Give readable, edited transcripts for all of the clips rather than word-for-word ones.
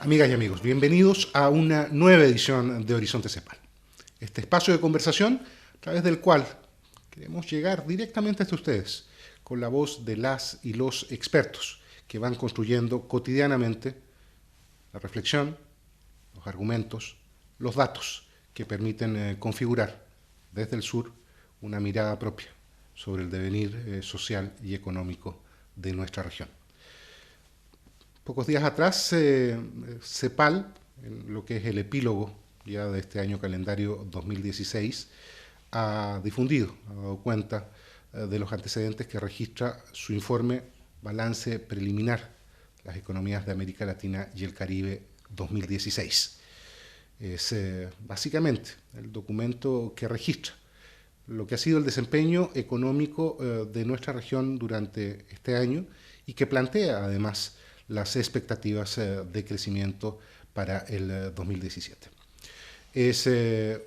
Amigas y amigos, bienvenidos a una nueva edición de Horizonte CEPAL. Este espacio de conversación a través del cual queremos llegar directamente hasta ustedes con la voz de las y los expertos que van construyendo cotidianamente la reflexión, los argumentos, los datos que permiten configurar desde el sur una mirada propia sobre el devenir social y económico de nuestra región. Pocos días atrás, CEPAL, en lo que es el epílogo ya de este año calendario 2016, ha difundido, ha dado cuenta de los antecedentes que registra su informe Balance Preliminar, las economías de América Latina y el Caribe 2016. Es básicamente el documento que registra lo que ha sido el desempeño económico de nuestra región durante este año y que plantea además las expectativas de crecimiento para el 2017. Es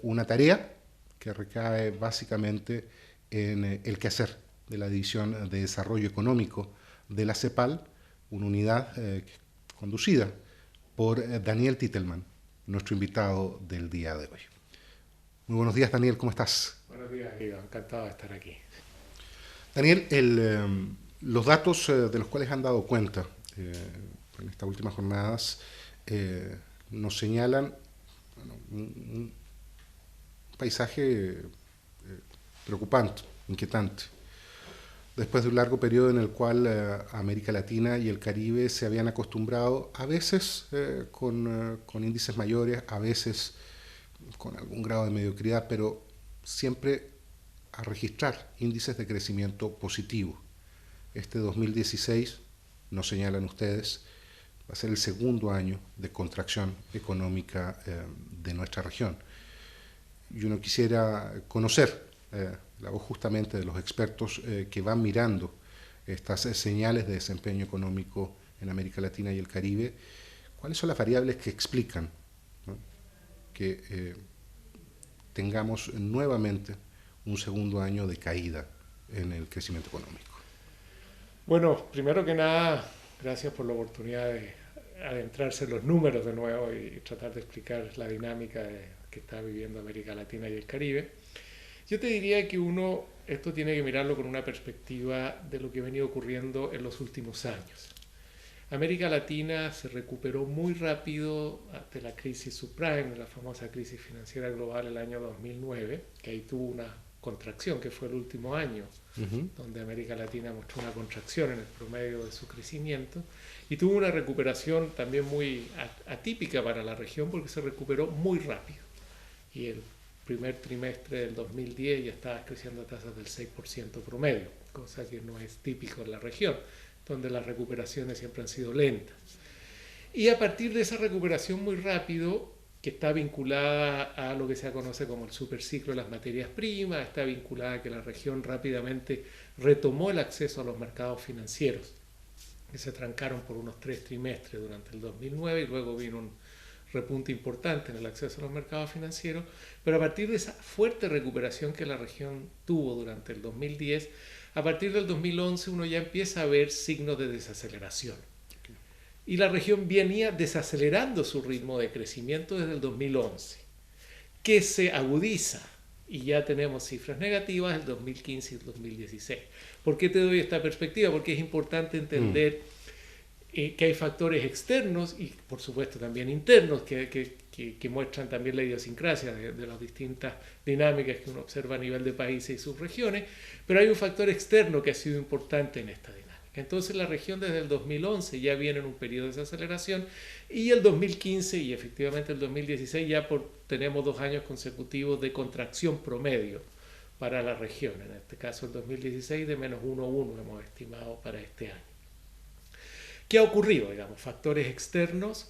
una tarea que recae básicamente en el quehacer de la División de Desarrollo Económico de la CEPAL, una unidad conducida por Daniel Titelman, nuestro invitado del día de hoy. Muy buenos días, Daniel, ¿cómo estás? Buenos días, Guido, encantado de estar aquí. Daniel, los datos de los cuales han dado cuenta en estas últimas jornadas nos señalan un paisaje preocupante, inquietante. Después de un largo periodo en el cual América Latina y el Caribe se habían acostumbrado, a veces con índices mayores, a veces con algún grado de mediocridad, pero siempre a registrar índices de crecimiento positivo. Este 2016, nos señalan ustedes, va a ser el segundo año de contracción económica de nuestra región. Y uno quisiera conocer la voz justamente de los expertos que van mirando estas señales de desempeño económico en América Latina y el Caribe. ¿Cuáles son las variables que explican, ¿no?, que tengamos nuevamente un segundo año de caída en el crecimiento económico? Bueno, primero que nada, gracias por la oportunidad de adentrarse en los números de nuevo y tratar de explicar la dinámica que está viviendo América Latina y el Caribe. Yo te diría que esto tiene que mirarlo con una perspectiva de lo que ha venido ocurriendo en los últimos años. América Latina se recuperó muy rápido de la crisis subprime, la famosa crisis financiera global el año 2009, que ahí tuvo una contracción, que fue el último año, donde América Latina mostró una contracción en el promedio de su crecimiento, y tuvo una recuperación también muy atípica para la región porque se recuperó muy rápido. Y el primer trimestre del 2010 ya estaba creciendo a tasas del 6% promedio, cosa que no es típico en la región, donde las recuperaciones siempre han sido lentas. Y a partir de esa recuperación muy rápido, que está vinculada a lo que se conoce como el superciclo de las materias primas, está vinculada a que la región rápidamente retomó el acceso a los mercados financieros, que se trancaron por unos 3 trimestres durante el 2009 y luego vino un repunte importante en el acceso a los mercados financieros, pero a partir de esa fuerte recuperación que la región tuvo durante el 2010, a partir del 2011 uno ya empieza a ver signos de desaceleración. Y la región venía desacelerando su ritmo de crecimiento desde el 2011, que se agudiza y ya tenemos cifras negativas del 2015 y el 2016. ¿Por qué te doy esta perspectiva? Porque es importante entender que hay factores externos y por supuesto también internos que muestran también la idiosincrasia de las distintas dinámicas que uno observa a nivel de países y subregiones, pero hay un factor externo que ha sido importante en esta dinámica. Entonces la región desde el 2011 ya viene en un periodo de desaceleración y el 2015 y efectivamente el 2016 ya tenemos 2 años consecutivos de contracción promedio para la región. En este caso el 2016 de menos 1,1 hemos estimado para este año. ¿Qué ha ocurrido? Digamos, factores externos.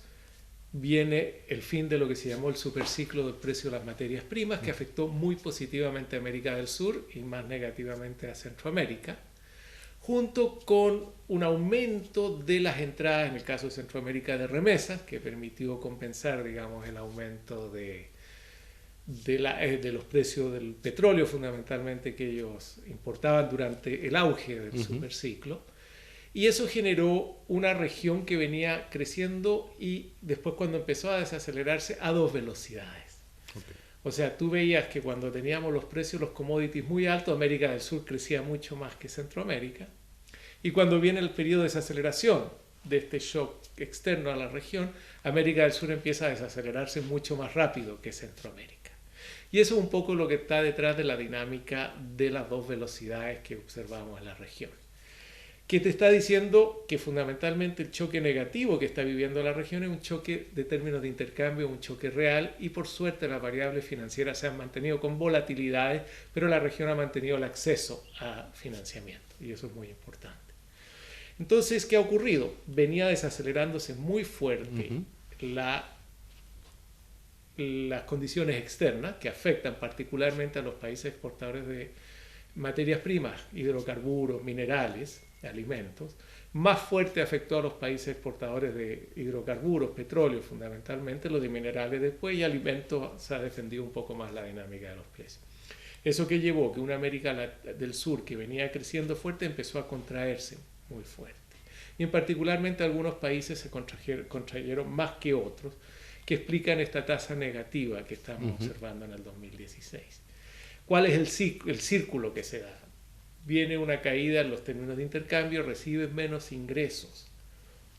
Viene el fin de lo que se llamó el superciclo del precio de las materias primas, que afectó muy positivamente a América del Sur y más negativamente a Centroamérica, junto con un aumento de las entradas, en el caso de Centroamérica, de remesas, que permitió compensar, digamos, el aumento de los precios del petróleo, fundamentalmente, que ellos importaban durante el auge del superciclo. Y eso generó una región que venía creciendo y después cuando empezó a desacelerarse a dos velocidades. Okay. O sea, tú veías que cuando teníamos los precios, los commodities muy altos, América del Sur crecía mucho más que Centroamérica. Y cuando viene el periodo de desaceleración de este shock externo a la región, América del Sur empieza a desacelerarse mucho más rápido que Centroamérica. Y eso es un poco lo que está detrás de la dinámica de las dos velocidades que observamos en la región. Que te está diciendo que fundamentalmente el choque negativo que está viviendo la región es un choque de términos de intercambio, un choque real, y por suerte las variables financieras se han mantenido con volatilidades, pero la región ha mantenido el acceso a financiamiento, y eso es muy importante. Entonces, ¿qué ha ocurrido? Venía desacelerándose muy fuerte las condiciones externas que afectan particularmente a los países exportadores de materias primas, hidrocarburos, minerales, alimentos. Más fuerte afectó a los países exportadores de hidrocarburos, petróleo fundamentalmente, los de minerales después, y alimentos se ha defendido un poco más la dinámica de los precios. Eso que llevó que una América del Sur que venía creciendo fuerte empezó a contraerse muy fuerte. Y en particularmente algunos países se contrayeron más que otros, que explican esta tasa negativa que estamos observando en el 2016. ¿Cuál es el círculo que se da? Viene una caída en los términos de intercambio, recibes menos ingresos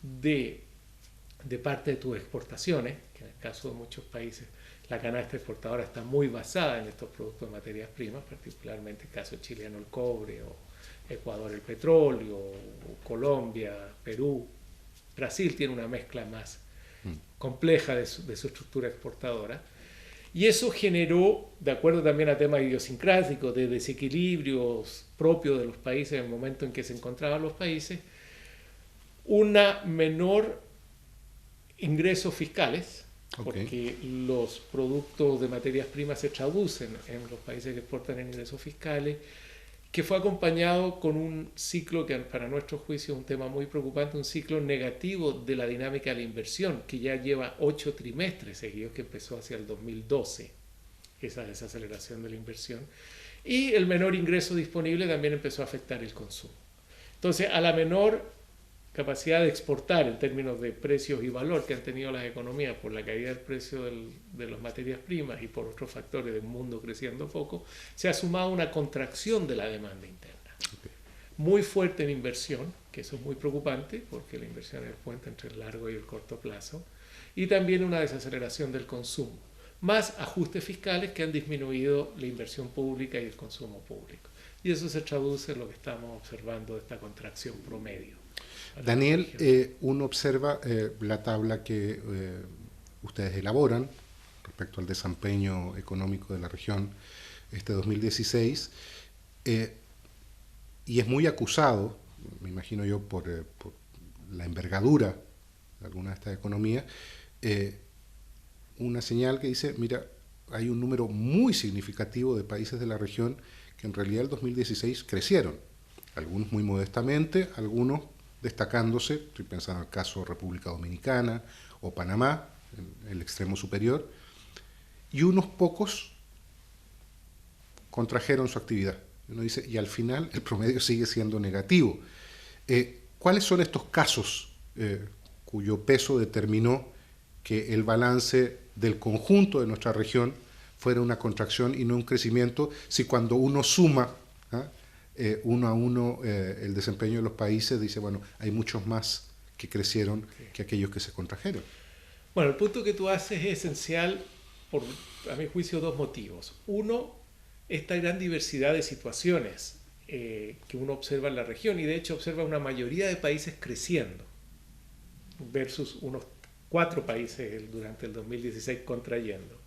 de parte de tus exportaciones, que en el caso de muchos países la canasta exportadora está muy basada en estos productos de materias primas, particularmente el caso chileno el cobre, o Ecuador el petróleo, o Colombia, Perú. Brasil tiene una mezcla más compleja de su estructura exportadora. Y eso generó, de acuerdo también a temas idiosincráticos, de desequilibrios propios de los países en el momento en que se encontraban los países, una menor ingresos fiscales, porque los productos de materias primas se traducen en los países que exportan en ingresos fiscales, que fue acompañado con un ciclo que para nuestro juicio es un tema muy preocupante, un ciclo negativo de la dinámica de la inversión, que ya lleva 8 trimestres seguidos, que empezó hacia el 2012, esa desaceleración de la inversión, y el menor ingreso disponible también empezó a afectar el consumo. Entonces, a la menor capacidad de exportar en términos de precios y valor que han tenido las economías por la caída del precio de las materias primas y por otros factores del mundo creciendo poco, se ha sumado una contracción de la demanda interna. Muy fuerte en inversión, que eso es muy preocupante porque la inversión es el puente entre el largo y el corto plazo, y también una desaceleración del consumo, más ajustes fiscales que han disminuido la inversión pública y el consumo público. Y eso se traduce en lo que estamos observando de esta contracción promedio. Daniel, uno observa la tabla que ustedes elaboran respecto al desempeño económico de la región este 2016 y es muy acusado, me imagino yo, por la envergadura de alguna de estas economías, una señal que dice, mira, hay un número muy significativo de países de la región que en realidad el 2016 crecieron, algunos muy modestamente, algunos destacándose, estoy pensando en el caso República Dominicana o Panamá, en el extremo superior, y unos pocos contrajeron su actividad. Uno dice, y al final el promedio sigue siendo negativo. ¿Cuáles son estos casos cuyo peso determinó que el balance del conjunto de nuestra región fuera una contracción y no un crecimiento, si cuando uno suma uno a uno el desempeño de los países, dice, bueno, hay muchos más que crecieron que aquellos que se contrajeron? Bueno, el punto que tú haces es esencial por, a mi juicio, dos motivos. Uno, esta gran diversidad de situaciones que uno observa en la región, y de hecho observa una mayoría de países creciendo versus unos 4 países durante el 2016 contrayendo.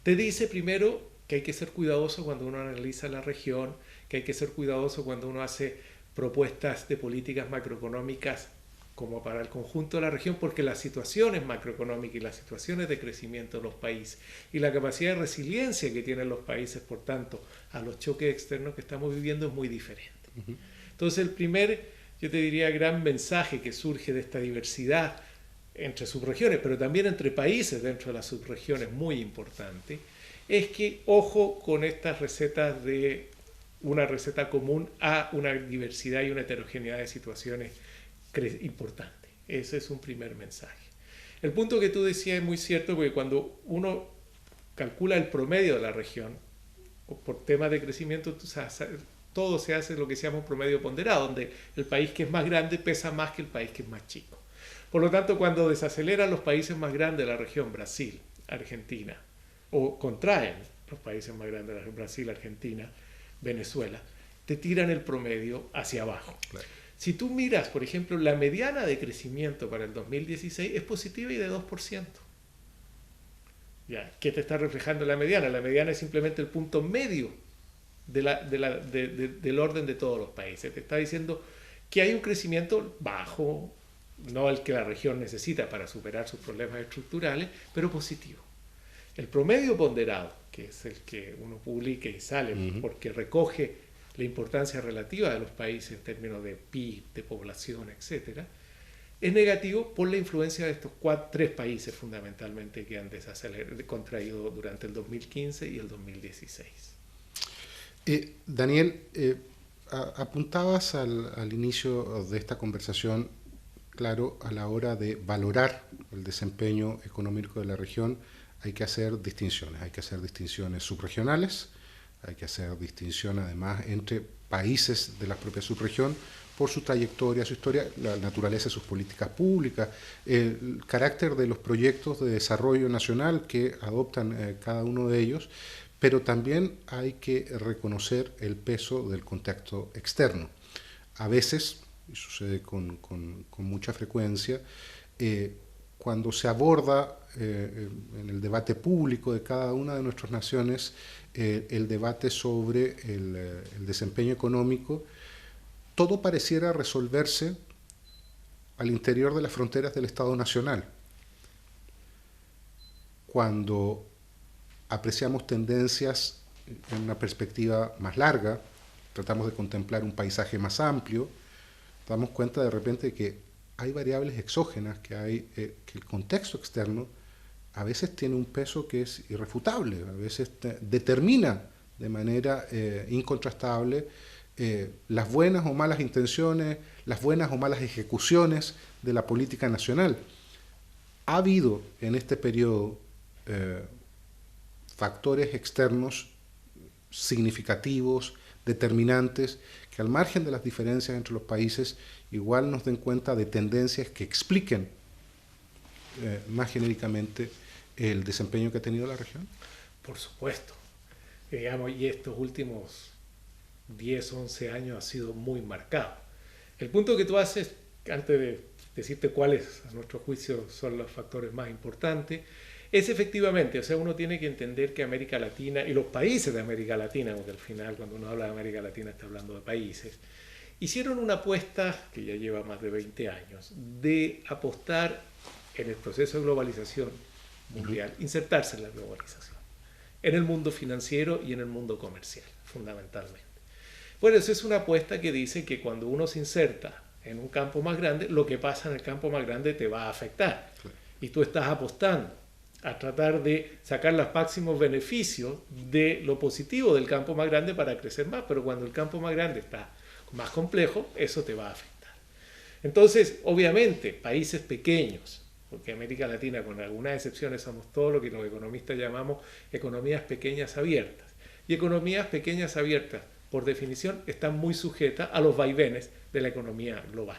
Te dice primero que hay que ser cuidadoso cuando uno analiza la región, que hay que ser cuidadoso cuando uno hace propuestas de políticas macroeconómicas como para el conjunto de la región, porque las situaciones macroeconómicas y las situaciones de crecimiento de los países y la capacidad de resiliencia que tienen los países, por tanto, a los choques externos que estamos viviendo es muy diferente. Entonces, el primer, yo te diría, gran mensaje que surge de esta diversidad entre subregiones, pero también entre países dentro de las subregiones, muy importante, es que ojo con estas recetas de una receta común a una diversidad y una heterogeneidad de situaciones importante. Ese es un primer mensaje. El punto que tú decías es muy cierto, porque cuando uno calcula el promedio de la región, por temas de crecimiento, todo se hace lo que se llama un promedio ponderado, donde el país que es más grande pesa más que el país que es más chico. Por lo tanto, cuando desaceleran los países más grandes de la región, Brasil, Argentina, o contraen los países más grandes de la región, Brasil, Argentina, Venezuela, te tiran el promedio hacia abajo. Claro. Si tú miras, por ejemplo, la mediana de crecimiento para el 2016 es positiva y de 2%. ¿Ya? ¿Qué te está reflejando la mediana? La mediana es simplemente el punto medio del orden de todos los países. Te está diciendo que hay un crecimiento bajo, no el que la región necesita para superar sus problemas estructurales, pero positivo. El promedio ponderado, que es el que uno publica y sale porque recoge la importancia relativa de los países en términos de PIB, de población, etc., es negativo por la influencia de estos 3 países fundamentalmente que han contraído durante el 2015 y el 2016. Daniel, apuntabas al inicio de esta conversación, claro, a la hora de valorar el desempeño económico de la región hay que hacer distinciones subregionales, hay que hacer distinción además entre países de la propia subregión por su trayectoria, su historia, la naturaleza de sus políticas públicas, el carácter de los proyectos de desarrollo nacional que adoptan cada uno de ellos, pero también hay que reconocer el peso del contexto externo. A veces, y sucede con mucha frecuencia, cuando se aborda en el debate público de cada una de nuestras naciones el debate sobre el desempeño económico, todo pareciera resolverse al interior de las fronteras del Estado Nacional. Cuando apreciamos tendencias en una perspectiva más larga, tratamos de contemplar un paisaje más amplio, damos cuenta de repente de que hay variables exógenas, que el contexto externo a veces tiene un peso que es irrefutable, a veces determina de manera incontrastable las buenas o malas intenciones, las buenas o malas ejecuciones de la política nacional. Ha habido en este periodo factores externos significativos, determinantes, que al margen de las diferencias entre los países igual nos den cuenta de tendencias que expliquen más genéricamente el desempeño que ha tenido la región. Por supuesto. Digamos, y estos últimos 10, 11 años ha sido muy marcado. El punto que tú haces, antes de decirte cuáles a nuestro juicio son los factores más importantes, es efectivamente, o sea, uno tiene que entender que América Latina y los países de América Latina, porque al final cuando uno habla de América Latina está hablando de países, hicieron una apuesta que ya lleva más de 20 años de apostar en el proceso de globalización mundial, insertarse en la globalización, en el mundo financiero y en el mundo comercial, fundamentalmente. Bueno, eso es una apuesta que dice que cuando uno se inserta en un campo más grande, lo que pasa en el campo más grande te va a afectar. Y tú estás apostando a tratar de sacar los máximos beneficios de lo positivo del campo más grande para crecer más, pero cuando el campo más grande está más complejo, eso te va a afectar. Entonces, obviamente, países pequeños, porque América Latina, con algunas excepciones, somos todo lo que los economistas llamamos economías pequeñas abiertas. Y economías pequeñas abiertas, por definición, están muy sujetas a los vaivenes de la economía global.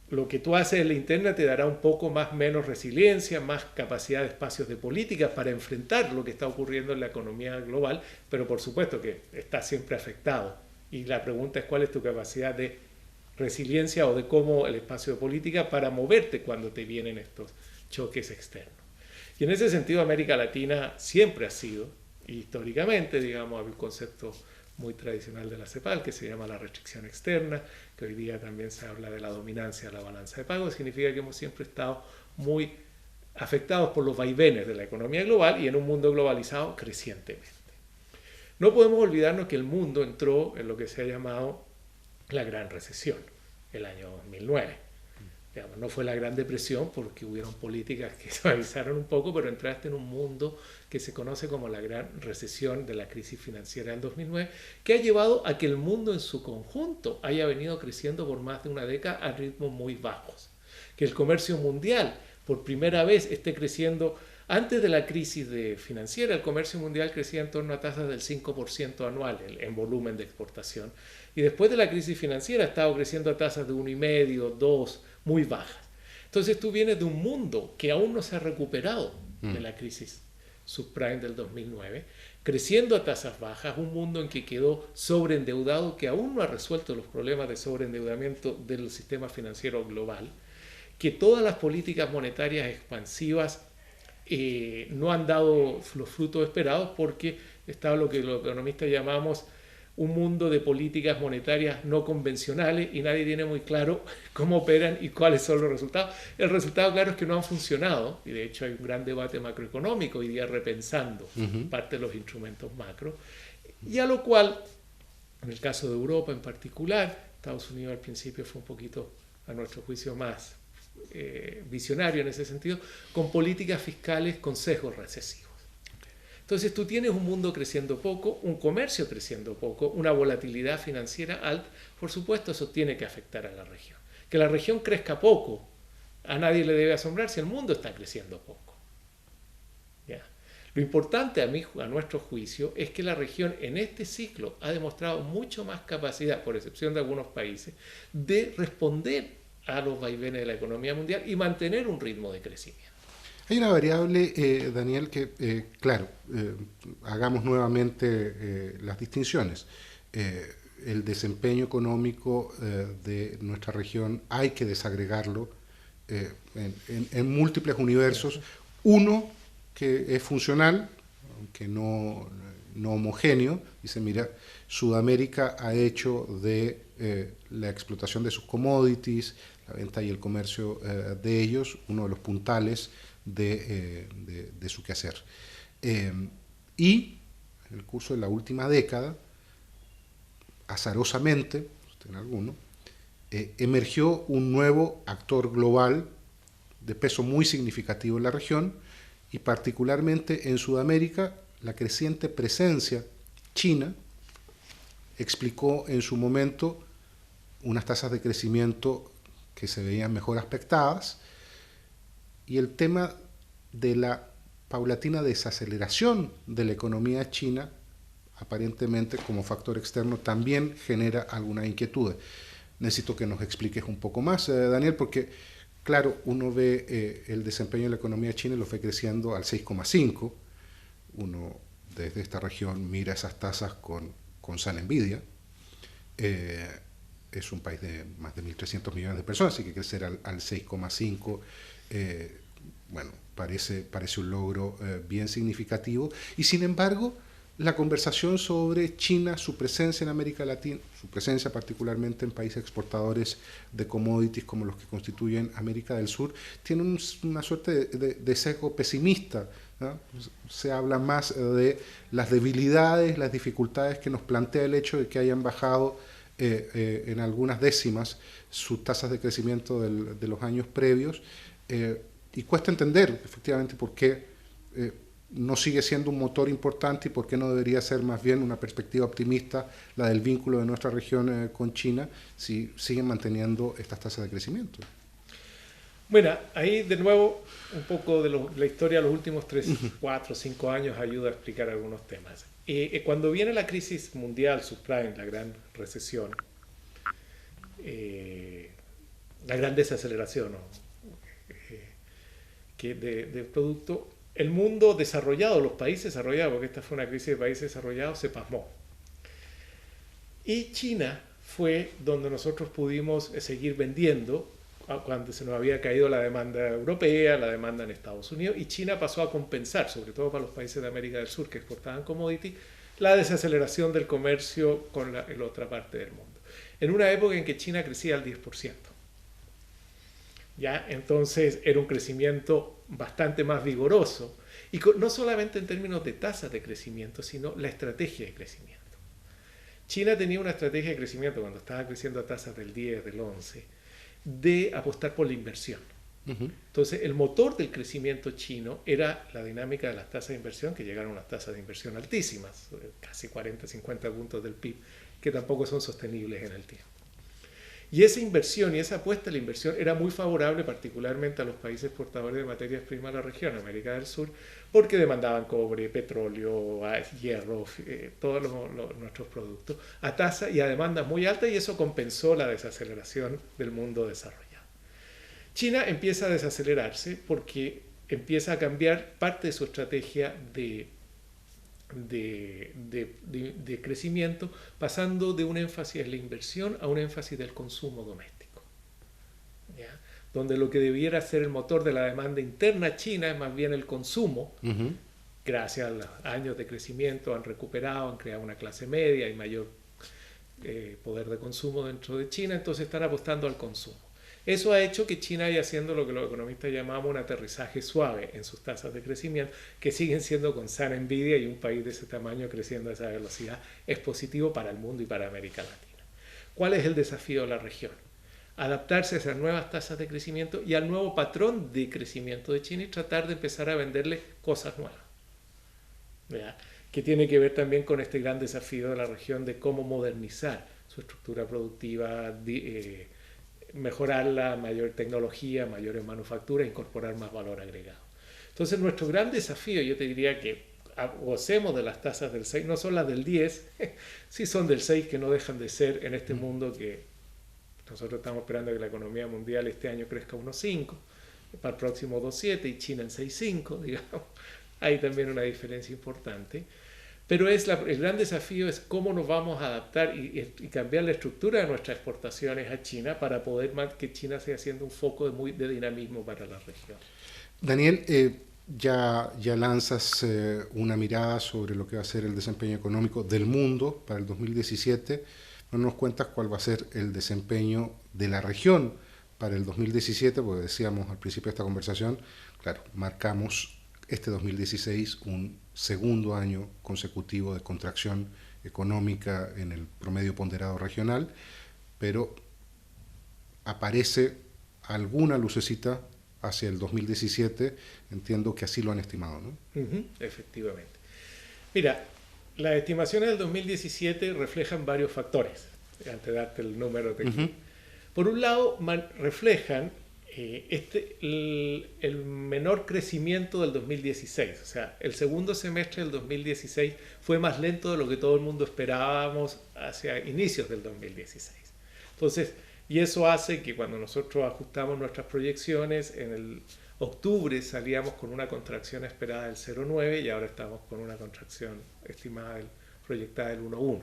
Lo que tú haces en la interna te dará un poco menos resiliencia, más capacidad de espacios de políticas para enfrentar lo que está ocurriendo en la economía global, pero por supuesto que está siempre afectado. Y la pregunta es cuál es tu capacidad de resiliencia o de cómo el espacio de política para moverte cuando te vienen estos choques externos. Y en ese sentido América Latina siempre ha sido, históricamente, digamos, hay un concepto muy tradicional de la CEPAL que se llama la restricción externa, que hoy día también se habla de la dominancia de la balanza de pagos, significa que hemos siempre estado muy afectados por los vaivenes de la economía global y en un mundo globalizado crecientemente. No podemos olvidarnos que el mundo entró en lo que se ha llamado la Gran Recesión, el año 2009. Digamos, no fue la Gran Depresión porque hubieron políticas que suavizaron un poco, pero entraste en un mundo que se conoce como la Gran Recesión de la crisis financiera del 2009, que ha llevado a que el mundo en su conjunto haya venido creciendo por más de una década a ritmos muy bajos. Que el comercio mundial por primera vez esté creciendo. Antes de la crisis financiera, el comercio mundial crecía en torno a tasas del 5% anual en volumen de exportación. Y después de la crisis financiera ha estado creciendo a tasas de 1,5, 2, muy bajas. Entonces tú vienes de un mundo que aún no se ha recuperado de la crisis subprime del 2009, creciendo a tasas bajas, un mundo en que quedó sobreendeudado, que aún no ha resuelto los problemas de sobreendeudamiento del sistema financiero global, que todas las políticas monetarias expansivas no han dado los frutos esperados porque está lo que los economistas llamamos un mundo de políticas monetarias no convencionales y nadie tiene muy claro cómo operan y cuáles son los resultados. El resultado claro es que no han funcionado y de hecho hay un gran debate macroeconómico hoy día repensando parte de los instrumentos macro, y a lo cual, en el caso de Europa en particular, Estados Unidos al principio fue un poquito, a nuestro juicio, más visionario en ese sentido, con políticas fiscales con sesgos recesivos. Entonces tú tienes un mundo creciendo poco, un comercio creciendo poco, una volatilidad financiera alta. Por supuesto, eso tiene que afectar a la región. Que la región crezca poco, a nadie le debe asombrar si el mundo está creciendo poco. ¿Ya? Lo importante a nuestro juicio es que la región en este ciclo ha demostrado mucho más capacidad, por excepción de algunos países, de responder a los vaivenes de la economía mundial y mantener un ritmo de crecimiento. Hay una variable, Daniel, que, hagamos nuevamente las distinciones. El desempeño económico de nuestra región hay que desagregarlo en múltiples universos. Uno que es funcional, aunque no homogéneo. Dice, mira, Sudamérica ha hecho de la explotación de sus commodities, la venta y el comercio de ellos, uno de los puntales de su quehacer. Y en el curso de la última década, azarosamente, en alguno, emergió un nuevo actor global de peso muy significativo en la región y particularmente en Sudamérica. La creciente presencia china explicó en su momento unas tasas de crecimiento que se veían mejor aspectadas, y el tema de la paulatina desaceleración de la economía china, aparentemente como factor externo, también genera alguna inquietud. Necesito que nos expliques un poco más, Daniel, porque claro, uno ve el desempeño de la economía china y lo ve creciendo al 6,5. Uno desde esta región mira esas tasas con sana envidia. Es un país de más de 1.300 millones de personas, así que crecer al 6,5, bueno, parece un logro bien significativo. Y sin embargo, la conversación sobre China, su presencia en América Latina, su presencia particularmente en países exportadores de commodities como los que constituyen América del Sur, tiene una suerte de sesgo pesimista, ¿no? Se habla más de las debilidades, las dificultades que nos plantea el hecho de que hayan bajado en algunas décimas sus tasas de crecimiento de los años previos, y cuesta entender efectivamente por qué no sigue siendo un motor importante y por qué no debería ser más bien una perspectiva optimista la del vínculo de nuestra región con China si siguen manteniendo estas tasas de crecimiento. Bueno, ahí de nuevo un poco de la historia de los últimos 3, 4, 5 años ayuda a explicar algunos temas. Cuando viene la crisis mundial subprime, la gran recesión, la gran desaceleración del producto, el mundo desarrollado, los países desarrollados, porque esta fue una crisis de países desarrollados, se pasmó. Y China fue donde nosotros pudimos seguir vendiendo cuando se nos había caído la demanda europea, la demanda en Estados Unidos, y China pasó a compensar, sobre todo para los países de América del Sur que exportaban commodities, la desaceleración del comercio con la otra parte del mundo. En una época en que China crecía al 10%. ¿Ya? Entonces era un crecimiento bastante más vigoroso, y no solamente en términos de tasas de crecimiento, sino la estrategia de crecimiento. China tenía una estrategia de crecimiento cuando estaba creciendo a tasas del 10, del 11, de apostar por la inversión. Entonces, el motor del crecimiento chino era la dinámica de las tasas de inversión, que llegaron a unas tasas de inversión altísimas, casi 40, 50 puntos del PIB, que tampoco son sostenibles en el tiempo. Y esa inversión y esa apuesta a la inversión era muy favorable particularmente a los países exportadores de materias primas de la región, América del Sur, porque demandaban cobre, petróleo, hierro, todos nuestros productos, a tasa y a demandas muy altas, y eso compensó la desaceleración del mundo desarrollado. China empieza a desacelerarse porque empieza a cambiar parte de su estrategia de crecimiento, pasando de un énfasis en la inversión a un énfasis del consumo doméstico, ¿ya? Donde lo que debiera ser el motor de la demanda interna china es más bien el consumo. Gracias a los años de crecimiento han recuperado, han creado una clase media y mayor poder de consumo dentro de China, entonces están apostando al consumo. Eso ha hecho que China vaya haciendo lo que los economistas llamamos un aterrizaje suave en sus tasas de crecimiento, que siguen siendo con sana envidia, y un país de ese tamaño creciendo a esa velocidad es positivo para el mundo y para América Latina. ¿Cuál es el desafío de la región? Adaptarse a esas nuevas tasas de crecimiento y al nuevo patrón de crecimiento de China y tratar de empezar a venderle cosas nuevas, ¿verdad? Que tiene que ver también con este gran desafío de la región de cómo modernizar su estructura productiva, mejorarla, mayor tecnología, mayores manufacturas, incorporar más valor agregado. Entonces nuestro gran desafío, yo te diría que gocemos de las tasas del 6, no son las del 10, sí son del 6, que no dejan de ser en este mundo que nosotros estamos esperando que la economía mundial este año crezca 1,5, para el próximo 2,7 y China en 6,5, digamos. Hay también una diferencia importante. Pero el gran desafío es cómo nos vamos a adaptar y cambiar la estructura de nuestras exportaciones a China para poder que China siga siendo un foco de dinamismo para la región. Daniel, ya lanzas una mirada sobre lo que va a ser el desempeño económico del mundo para el 2017. No nos cuentas cuál va a ser el desempeño de la región para el 2017, porque decíamos al principio de esta conversación, claro, marcamos este 2016 un segundo año consecutivo de contracción económica en el promedio ponderado regional, pero aparece alguna lucecita hacia el 2017, entiendo que así lo han estimado, ¿no? Efectivamente. Mira, las estimaciones del 2017 reflejan varios factores, antes de darte el número de Por un lado, reflejan el menor crecimiento del 2016, o sea, el segundo semestre del 2016 fue más lento de lo que todo el mundo esperábamos hacia inicios del 2016. Entonces, y eso hace que cuando nosotros ajustamos nuestras proyecciones, en el octubre salíamos con una contracción esperada del 0,9 y ahora estamos con una contracción estimada, proyectada del 1,1.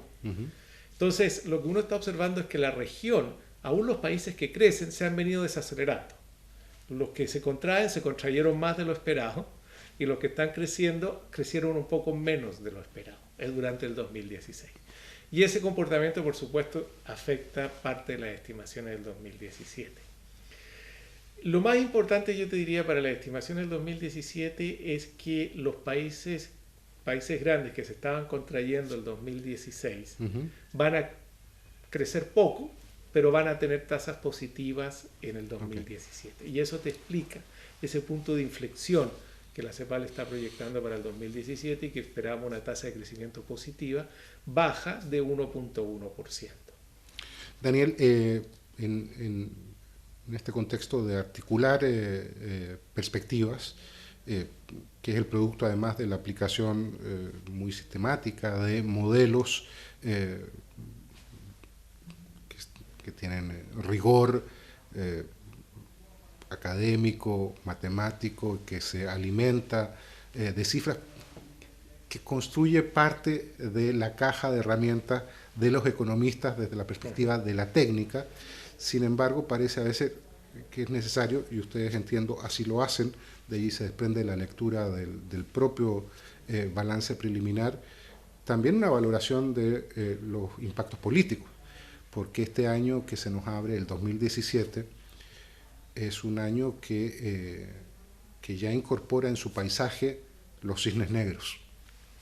Entonces, lo que uno está observando es que la región, aún los países que crecen, se han venido desacelerando. Los que se contraen se contrayeron más de lo esperado, y los que están creciendo crecieron un poco menos de lo esperado durante el 2016. Y ese comportamiento, por supuesto, afecta parte de las estimaciones del 2017. Lo más importante, yo te diría, para las estimaciones del 2017 es que los países grandes que se estaban contrayendo el 2016 van a crecer poco, pero van a tener tasas positivas en el 2017. Y eso te explica ese punto de inflexión que la CEPAL está proyectando para el 2017 y que esperamos una tasa de crecimiento positiva baja de 1,1%. Daniel, en este contexto de articular perspectivas, que es el producto además de la aplicación muy sistemática de modelos que tienen rigor académico, matemático, que se alimenta de cifras, que construye parte de la caja de herramientas de los economistas desde la perspectiva de la técnica. Sin embargo, parece a veces que es necesario, y ustedes entiendo así lo hacen, de allí se desprende la lectura del propio balance preliminar, también una valoración de los impactos políticos, porque este año que se nos abre, el 2017, es un año que ya incorpora en su paisaje los cisnes negros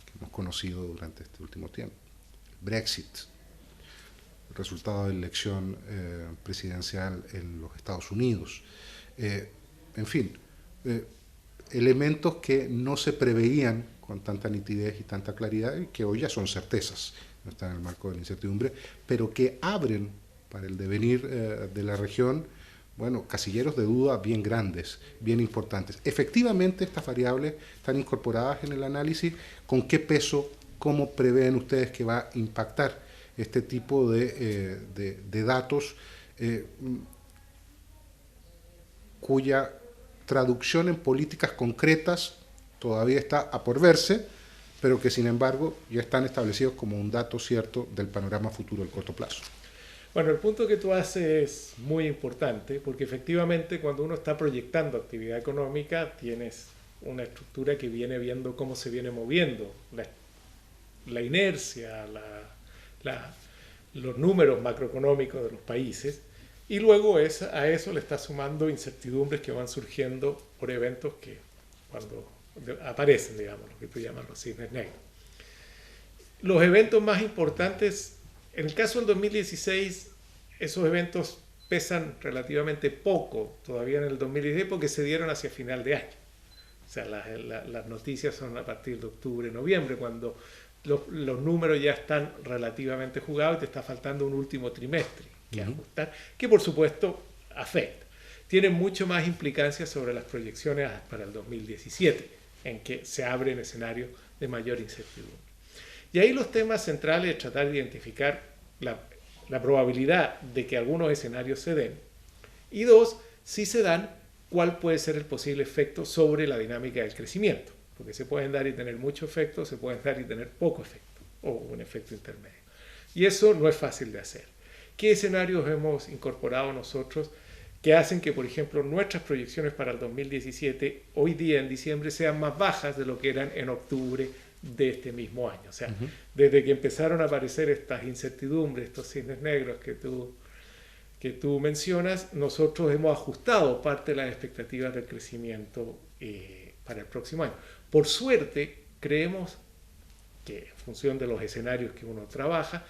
que hemos conocido durante este último tiempo. El Brexit, resultado de la elección presidencial en los Estados Unidos. En fin, elementos que no se preveían con tanta nitidez y tanta claridad y que hoy ya son certezas, no están en el marco de la incertidumbre, pero que abren para el devenir de la región, bueno, casilleros de duda bien grandes, bien importantes. Efectivamente, estas variables están incorporadas en el análisis. ¿Con qué peso, cómo prevén ustedes que va a impactar este tipo de datos cuya traducción en políticas concretas todavía está a por verse, pero que sin embargo ya están establecidos como un dato cierto del panorama futuro del corto plazo? Bueno, el punto que tú haces es muy importante porque efectivamente cuando uno está proyectando actividad económica tienes una estructura que viene viendo cómo se viene moviendo la inercia, los números macroeconómicos de los países, y luego a eso le está sumando incertidumbres que van surgiendo por eventos que cuando aparecen, digamos, lo que tú llamas los cisnes negros. Los eventos más importantes, en el caso del 2016, esos eventos pesan relativamente poco todavía en el 2016 porque se dieron hacia final de año. O sea, las noticias son a partir de octubre, noviembre, cuando los números ya están relativamente jugados y te está faltando un último trimestre que ajustar, que por supuesto afecta. Tiene mucho más implicancias sobre las proyecciones para el 2017, en que se abren escenarios de mayor incertidumbre. Y ahí los temas centrales es tratar de identificar la probabilidad de que algunos escenarios se den, y dos, si se dan, cuál puede ser el posible efecto sobre la dinámica del crecimiento, porque se pueden dar y tener mucho efecto, se pueden dar y tener poco efecto, o un efecto intermedio. Y eso no es fácil de hacer. ¿Qué escenarios hemos incorporado nosotros que hacen que, por ejemplo, nuestras proyecciones para el 2017, hoy día en diciembre, sean más bajas de lo que eran en octubre de este mismo año? O sea, desde que empezaron a aparecer estas incertidumbres, estos cisnes negros que tú mencionas, nosotros hemos ajustado parte de las expectativas del crecimiento para el próximo año. Por suerte, creemos que en función de los escenarios que uno trabaja,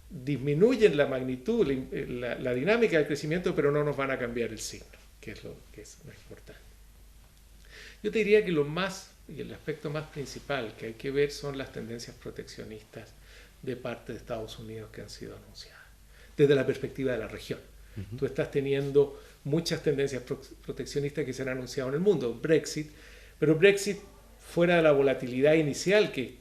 disminuyen la magnitud, la dinámica del crecimiento, pero no nos van a cambiar el signo, que es lo importante. Yo te diría que lo más, y el aspecto más principal que hay que ver son las tendencias proteccionistas de parte de Estados Unidos que han sido anunciadas, desde la perspectiva de la región. Tú estás teniendo muchas tendencias proteccionistas que se han anunciado en el mundo. Brexit, pero Brexit fuera de la volatilidad inicial que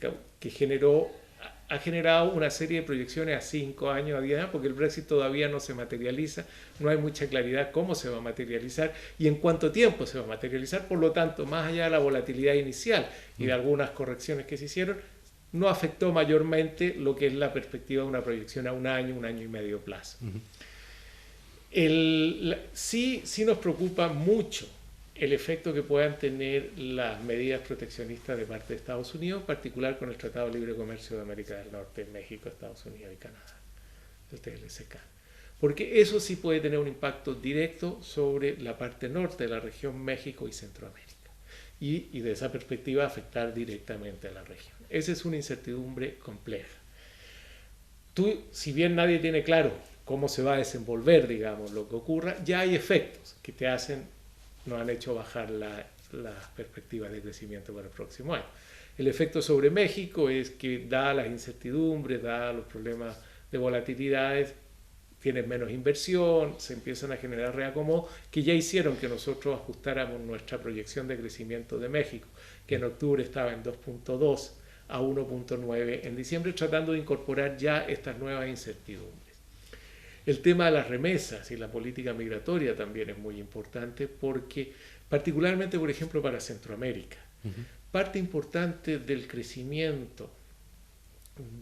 ha generado una serie de proyecciones a 5 años, a 10 años, porque el Brexit todavía no se materializa, no hay mucha claridad cómo se va a materializar y en cuánto tiempo se va a materializar. Por lo tanto, más allá de la volatilidad inicial y de algunas correcciones que se hicieron, no afectó mayormente lo que es la perspectiva de una proyección a un año y medio plazo. Sí nos preocupa mucho el efecto que puedan tener las medidas proteccionistas de parte de Estados Unidos, en particular con el Tratado de Libre Comercio de América del Norte, México, Estados Unidos y Canadá, el TLCK. Porque eso sí puede tener un impacto directo sobre la parte norte de la región, México y Centroamérica. Y de esa perspectiva afectar directamente a la región. Esa es una incertidumbre compleja. Si bien nadie tiene claro cómo se va a desenvolver, digamos, lo que ocurra, ya hay efectos que nos han hecho bajar las perspectivas de crecimiento para el próximo año. El efecto sobre México es que, dadas las incertidumbres, dados los problemas de volatilidades, tienen menos inversión, se empiezan a generar reacomodos que ya hicieron que nosotros ajustáramos nuestra proyección de crecimiento de México, que en octubre estaba en 2.2 a 1.9 en diciembre, tratando de incorporar ya estas nuevas incertidumbres. El tema de las remesas y la política migratoria también es muy importante porque, particularmente, por ejemplo, para Centroamérica, parte importante del crecimiento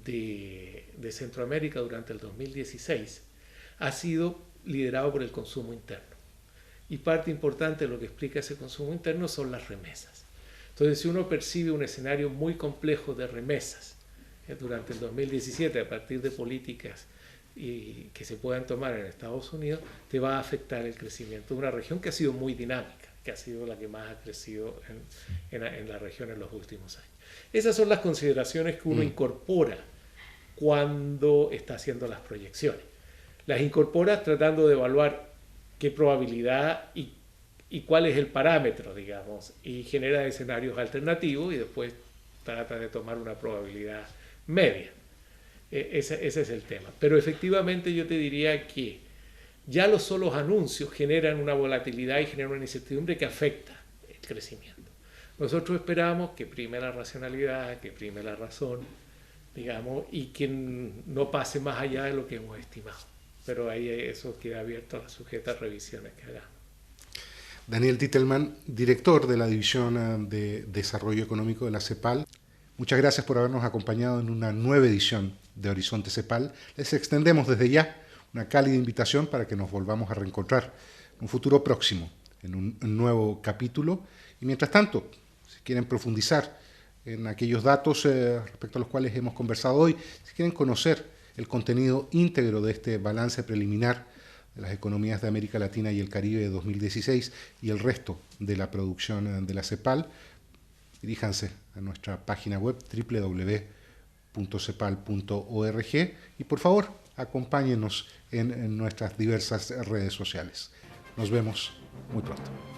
de Centroamérica durante el 2016 ha sido liderado por el consumo interno. Y parte importante de lo que explica ese consumo interno son las remesas. Entonces, si uno percibe un escenario muy complejo de remesas durante el 2017 a partir de políticas que se puedan tomar en Estados Unidos, te va a afectar el crecimiento de una región que ha sido muy dinámica, que ha sido la que más ha crecido en la región en los últimos años. Esas son las consideraciones que uno incorpora cuando está haciendo las proyecciones. Las incorporas tratando de evaluar qué probabilidad y cuál es el parámetro, digamos, y genera escenarios alternativos y después trata de tomar una probabilidad media. Ese es el tema. Pero efectivamente yo te diría que ya los solos anuncios generan una volatilidad y generan una incertidumbre que afecta el crecimiento. Nosotros esperamos que prime la racionalidad, que prime la razón, digamos, y que no pase más allá de lo que hemos estimado. Pero ahí eso queda abierto, sujeta a revisiones que hagamos. Daniel Titelman, director de la División de Desarrollo Económico de la CEPAL. Muchas gracias por habernos acompañado en una nueva edición de Horizonte CEPAL. Les extendemos desde ya una cálida invitación para que nos volvamos a reencontrar en un futuro próximo, en un nuevo capítulo. Y mientras tanto, si quieren profundizar en aquellos datos respecto a los cuales hemos conversado hoy, si quieren conocer el contenido íntegro de este balance preliminar de las economías de América Latina y el Caribe de 2016 y el resto de la producción de la CEPAL, diríjanse a nuestra página web www.cepal.org y por favor acompáñenos en nuestras diversas redes sociales. Nos vemos muy pronto.